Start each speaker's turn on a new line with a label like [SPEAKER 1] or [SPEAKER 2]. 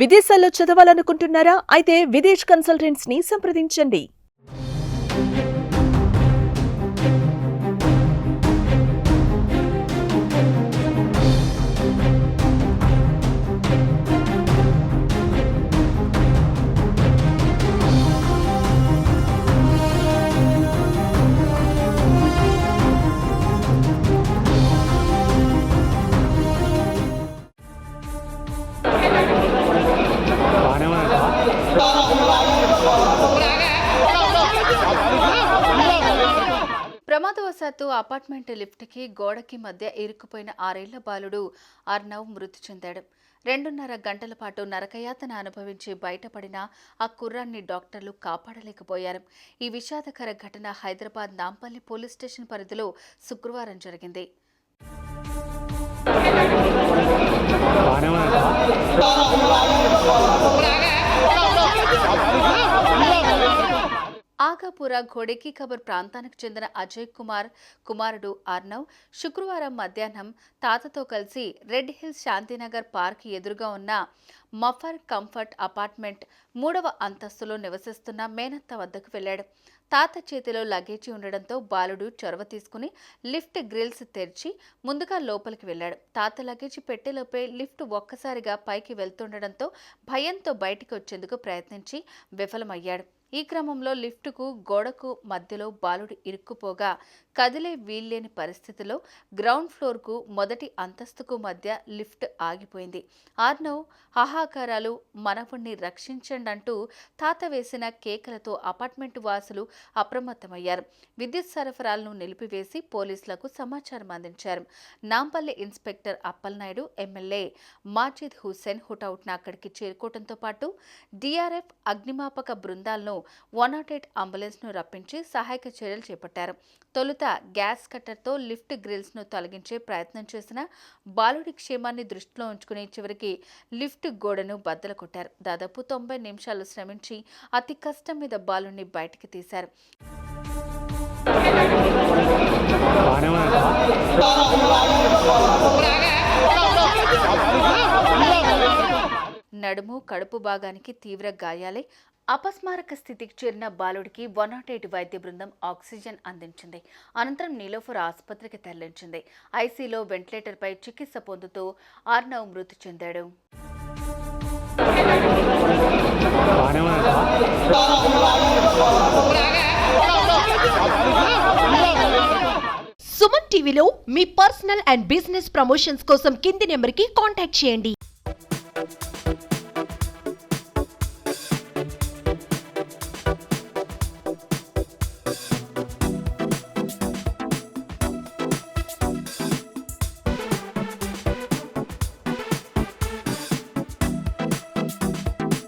[SPEAKER 1] విదేశాల్లో చదవాలనుకుంటున్నారా? అయితే విదేశ్ కన్సల్టెంట్స్ ని సంప్రదించండి.
[SPEAKER 2] ప్రమాదవశాత్తు అపార్ట్మెంట్ లిఫ్ట్కి గోడకి మధ్య ఇరుక్కుపోయిన 6 ఏళ్ల బాలుడు అర్నవ్ మృతి చెందాడు. 2.5 గంటల పాటు నరకయాతన అనుభవించి బయటపడిన ఆ కుర్రాన్ని డాక్టర్లు కాపాడలేకపోయారు. ఈ విషాదకర ఘటన హైదరాబాద్ నాంపల్లి పోలీస్ స్టేషన్ పరిధిలో శుక్రవారం జరిగింది. ఆగాపుర ఘోడెకి ఖబర్ ప్రాంతానికి చెందిన అజయ్ కుమార్ కుమారుడు అర్నవ్ శుక్రవారం మధ్యాహ్నం తాతతో కలిసి రెడ్ హిల్స్ శాంతినగర్ పార్క్ ఎదురుగా ఉన్న మఫర్ కంఫర్ట్ అపార్ట్మెంట్ 3వ అంతస్తులో నివసిస్తున్న మేనత్త వద్దకు వెళ్లాడు. తాత చేతిలో లగేజీ ఉండడంతో బాలుడు చొరవ తీసుకుని లిఫ్ట్ గ్రిల్స్ తెరిచి ముందుగా లోపలికి వెళ్లాడు. తాత లగేజీ పెట్టేలోపే లిఫ్ట్ ఒక్కసారిగా పైకి వెళ్తుండడంతో భయంతో బయటికి వచ్చేందుకు ప్రయత్నించి విఫలమయ్యాడు. ఈ క్రమంలో లిఫ్టుకు గోడకు మధ్యలో బాలుడు ఇరుక్కుపోగా కదిలే వీల్లేని పరిస్థితిలో గ్రౌండ్ ఫ్లోర్కు మొదటి అంతస్తుకు మధ్య లిఫ్ట్ ఆగిపోయింది. అర్నవ్ హాహాకారాలు, మనవుణ్ణి రక్షించండి అంటూ తాత వేసిన కేకలతో అపార్ట్మెంట్ వాసులు అప్రమత్తమయ్యారు. విద్యుత్ సరఫరాలను నిలిపివేసి పోలీసులకు సమాచారం అందించారు. నాంపల్లి ఇన్స్పెక్టర్ అప్పలనాయుడు, ఎమ్మెల్యే మాజిద్ హుస్సేన్ హుటాహుటిన అక్కడికి చేరుకోవడంతో పాటు డిఆర్ఎఫ్, అగ్నిమాపక బృందాలను 108 అంబులెన్స్ను రప్పించి సహాయక చర్యలు చేపట్టారు. తొలుత గ్యాస్ కట్టర్తో లిఫ్ట్ గ్రిల్స్ను తొలగించే ప్రయత్నం చేసిన బాలుడి క్షేమాన్ని దృష్టిలో ఉంచుకుని చివరికి లిఫ్ట్ గోడను బద్దలు కొట్టారు. దాదాపు 90 నిమిషాలు శ్రమించి అతి కష్టం మీద బాలుడిని బయటికి తీశారు. నడుము, కడుపు భాగానికి తీవ్ర గాయాలే. అపస్మారక స్థితికి చేరిన బాలుడికి 108 వైద్య బృందం ఆక్సిజన్ అందించింది. అనంతరం నీలోఫర్ ఆసుపత్రికి తరలించింది. ఐసీలో వెంటిలేటర్పై చికిత్స పొందుతూ అర్నవ్ మృతి చెందాడు.
[SPEAKER 3] సుమన్ టీవీలో మీ పర్సనల్ అండ్ బిజినెస్ ప్రమోషన్స్ కోసం కింది నెంబర్కి కాంటాక్ట్ చేయండి.